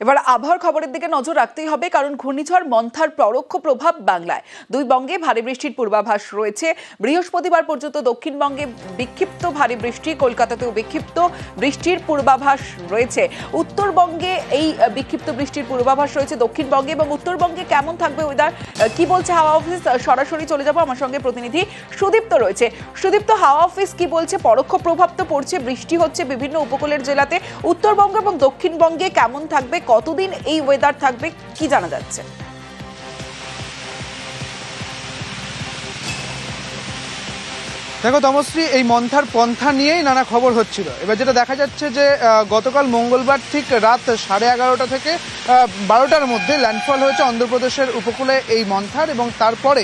এবার আবহাওয়ার খবরের দিকে নজর রাখতেই হবে, কারণ ঘূর্ণিঝড় মন্থার পরোক্ষ প্রভাব বাংলায়। দুই বঙ্গে ভারী বৃষ্টির পূর্বাভাস রয়েছে। বৃহস্পতিবার পর্যন্ত দক্ষিণবঙ্গে বিক্ষিপ্ত ভারী বৃষ্টি, কলকাতাতেও বিক্ষিপ্ত বৃষ্টির পূর্বাভাস রয়েছে। উত্তরবঙ্গে এই বিক্ষিপ্ত বৃষ্টির পূর্বাভাস রয়েছে। দক্ষিণবঙ্গে এবং উত্তরবঙ্গে কেমন থাকবে ওয়েদার, কি বলছে হাওয়া অফিস, সরাসরি চলে যাব। আমার সঙ্গে প্রতিনিধি সুদীপ্ত রয়েছে। সুদীপ্ত, হাওয়া অফিস কি বলছে? পরোক্ষ প্রভাব তো পড়ছে, বৃষ্টি হচ্ছে বিভিন্ন উপকূলের জেলাতে। উত্তরবঙ্গ এবং দক্ষিণবঙ্গে কেমন থাকবে, কতদিন এই ওয়েদার থাকবে, কি জানা যাচ্ছে? দেখো তমশ্রী, এই মন্থার পন্থা নিয়েই নানা খবর হচ্ছিল। এবার যেটা দেখা যাচ্ছে যে গতকাল মঙ্গলবার ঠিক রাত 11:30 থেকে 12টার মধ্যে ল্যান্ডফল হয়েছে অন্ধ্রপ্রদেশের উপকূলে এই মন্থার, এবং তারপরে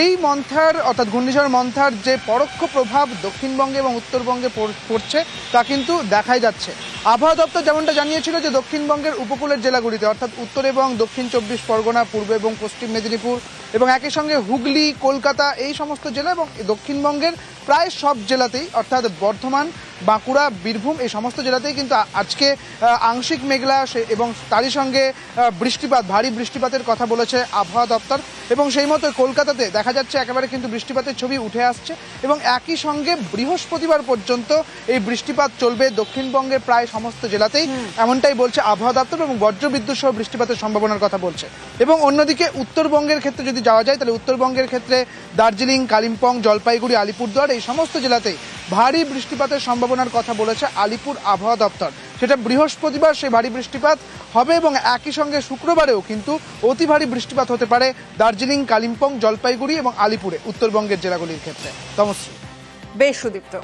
এই মন্থার অর্থাৎ ঘূর্ণিঝড় মন্থার যে পরোক্ষ প্রভাব দক্ষিণবঙ্গে এবং উত্তরবঙ্গে পড়ছে তা কিন্তু দেখাই যাচ্ছে। আবহাওয়া দপ্তর যেমনটা জানিয়েছিল যে দক্ষিণবঙ্গের উপকূলের জেলাগুলিতে অর্থাৎ উত্তর এবং দক্ষিণ 24 পরগনা, পূর্ব এবং পশ্চিম মেদিনীপুর এবং একই সঙ্গে হুগলি, কলকাতা, এই সমস্ত জেলা এবং দক্ষিণবঙ্গের প্রায় সব জেলাতেই অর্থাৎ বর্ধমান, বাঁকুড়া, বীরভূম, এই সমস্ত জেলাতেই কিন্তু আজকে আংশিক মেঘলা এবং তারই সঙ্গে বৃষ্টিপাত, ভারী বৃষ্টিপাতের কথা বলেছে আবহাওয়া দপ্তর। এবং সেই মতো কলকাতাতে দেখা যাচ্ছে একেবারে কিন্তু বৃষ্টিপাতের ছবি উঠে আসছে, এবং একই সঙ্গে বৃহস্পতিবার পর্যন্ত এই বৃষ্টিপাত চলবে দক্ষিণবঙ্গের প্রায় সমস্ত জেলাতেই, এমনটাই বলছে আবহাওয়া দপ্তর, এবং বজ্রবিদ্যুৎ সহ বৃষ্টিপাতের সম্ভাবনার কথা বলছে। এবং অন্যদিকে উত্তরবঙ্গের ক্ষেত্রে যদি যাওয়া যায়, তাহলে উত্তরবঙ্গের ক্ষেত্রে দার্জিলিং, কালিম্পং, জলপাইগুড়ি, আলিপুরদুয়ার, এই সমস্ত জেলাতেই ভারী বৃষ্টিপাতের সম্ভাবনার কথা বলেছে আলিপুর আবহাওয়া দপ্তর। সেটা বৃহস্পতিবার সেই ভারী বৃষ্টিপাত হবে, এবং একই সঙ্গে শুক্রবারেও কিন্তু অতি ভারী বৃষ্টিপাত হতে পারে দার্জিলিং, কালিম্পং, জলপাইগুড়ি এবং আলিপুরে, উত্তরবঙ্গের জেলাগুলির ক্ষেত্রে। তমশ্রী। বেশ সুদীপ্ত।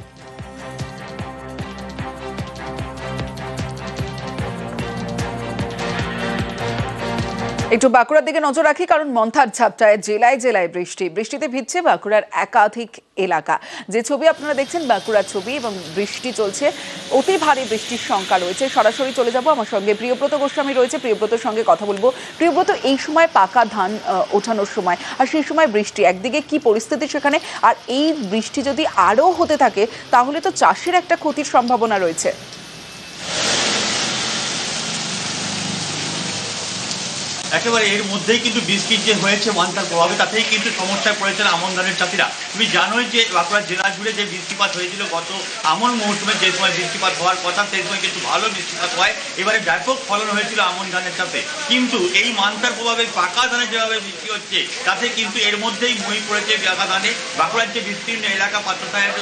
একটু বাঁকুড়ার দিকে নজর রাখি, কারণ মন্থার ঝাপটায় জেলায় জেলায় বৃষ্টিতে ভিজছে বাঁকুড়ার একাধিক এলাকা। যে ছবি আপনারা দেখছেন বাঁকুড়ার ছবি, এবং বৃষ্টি চলছে, অতি ভারী বৃষ্টির শঙ্কা রয়েছে। সরাসরি চলে যাব, আমার সঙ্গে প্রিয়ব্রত গোস্বামী রয়েছে, প্রিয়ব্রতর সঙ্গে কথা বলবো। প্রিয়ব্রত, এই সময় পাকা ধান ওঠানোর সময়, আর সেই সময় বৃষ্টি, একদিকে কি পরিস্থিতি সেখানে, আর এই বৃষ্টি যদি আরও হতে থাকে তাহলে তো চাষের একটা ক্ষতির সম্ভাবনা রয়েছে। একেবারে এর মধ্যেই কিন্তু বৃষ্টি যে হয়েছে মন্থার প্রভাবে, তাতেই কিন্তু সমস্যায় পড়েছেন আমন ধানের চাষিরা। তুমি জানোই যে বাঁকুড়া জেলা জুড়ে যে বৃষ্টিপাত হয়েছিল গত আমন মৌসুমে, যে সময় বৃষ্টিপাত হওয়ার কথা সেই সময় কিন্তু ভালো বৃষ্টিপাত হয়, এবারে ব্যাপক ফলন হয়েছিল আমন ধানের চাষে। কিন্তু এই মন্থার প্রভাবে পাকা ধানে যেভাবে বৃষ্টি হচ্ছে, তাতে কিন্তু এর মধ্যেই মই পড়েছে পাকা ধানে। বাঁকুড়ার যে বিস্তীর্ণ এলাকা, পাত্রসাহেব,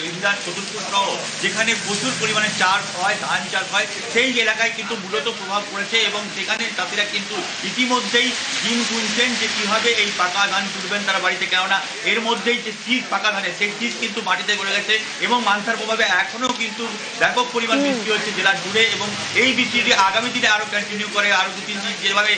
ইন্দার, চতুর্পুর সহ যেখানে প্রচুর পরিমাণে চাষ হয়, ধান চাষ হয়, সেই এলাকায় কিন্তু মূলত প্রভাব পড়েছে, এবং সেখানে চাষিরা কিন্তু ইতিমধ্যেই দিন গুনছেন যে কিভাবে এই পাকা ধান তুলবেন তারা বাড়িতে, কেননা এর মধ্যেই যে শীত পাকা ধানের সেই শীত কিন্তু মাটিতে গড়ে গেছে, এবং মান্থার প্রভাবে এখনো কিন্তু ব্যাপক পরিমাণ বৃষ্টি হচ্ছে জেলা জুড়ে, এবং এই বৃষ্টিটি আগামী দিনে আরো কন্টিনিউ করে আরো 2-3 দিন যেভাবে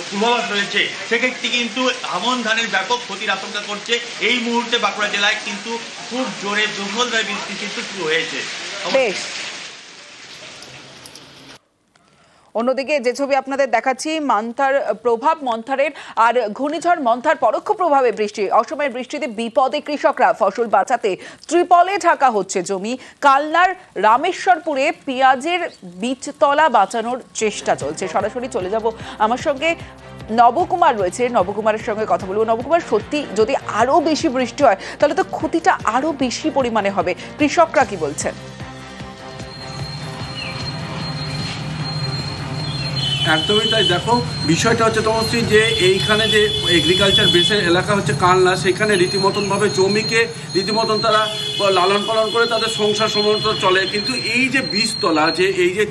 পূর্বাভাস রয়েছে, সেক্ষেত্রে কিন্তু আমন ধানের ব্যাপক ক্ষতির আশঙ্কা করছে। এই মুহূর্তে বাঁকুড়া জেলায় কিন্তু খুব জোরে মুষলধারে বৃষ্টি কিন্তু শুরু হয়েছে। অন্যদিকে যে ছবি আপনাদের দেখাচ্ছি, মন্থার প্রভাব, মন্থারের আর ঘূর্ণিঝড় মন্থার পরোক্ষ প্রভাবে বৃষ্টি, অসময়ের বৃষ্টিতে বিপদে কৃষকরা। ফসল বাঁচাতে ত্রিপলে ঢাকা হচ্ছে জমি। কালনার রামেশ্বরপুরে পেঁয়াজের বীজতলা বাঁচানোর চেষ্টা চলছে। সরাসরি চলে যাব, আমার সঙ্গে নবকুমার রয়েছে, নবকুমারের সঙ্গে কথা বলবো। নবকুমার, সত্যি যদি আরো বেশি বৃষ্টি হয় তাহলে তো ক্ষতিটা আরো বেশি পরিমাণে হবে, কৃষকরা কি বলছেন? একদমই তাই। দেখো, বিষয়টা হচ্ছে তমশ্রী যে এইখানে যে এগ্রিকালচার বেসের এলাকা হচ্ছে কালনা, সেখানে রীতিমতনভাবে জমিকে রীতিমতন তারা লালন পালন করে তাদের সংসার সমর্থ চলে। কিন্তু এই যে বীজতলা, যে এই যে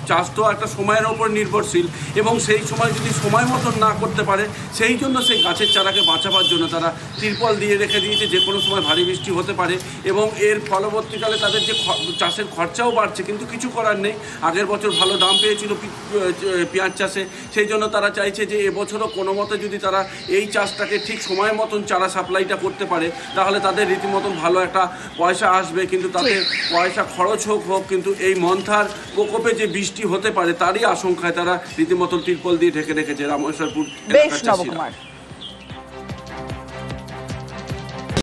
চাষ তো একটা সময়ের ওপর নির্ভরশীল, এবং সেই সময় যদি সময় মতন না করতে পারে, সেই জন্য সেই গাছের চারাকে বাঁচাবার জন্য তারা তিরপল দিয়ে রেখে দিয়েছে, যে কোনো সময় ভারী বৃষ্টি হতে পারে, এবং এর ফলবর্তীকালে তাদের যে চাষের খরচাও বাড়ছে। কিন্তু কিছু করার নেই, আগের বছর ভালো দাম পেয়েছিল পেঁয়াজ চাষে, সেই জন্য তারা চাইছে যে এবছরও কোনো মতে যদি তারা এই চাষটাকে ঠিক সময় মতন চারা সাপ্লাইটা করতে পারে, তাহলে তাদের রীতিমতন ভালো একটা পয়সা আসবে। কিন্তু তাদের পয়সা খরচ হোক, কিন্তু এই মন্থার প্রকোপে যে বৃষ্টি হতে পারে তারই আশঙ্কায় তারা রীতিমতন তিরপল দিয়ে ঢেকে রেখেছে রামেশ্বরপুর এলাকার চাষিরা।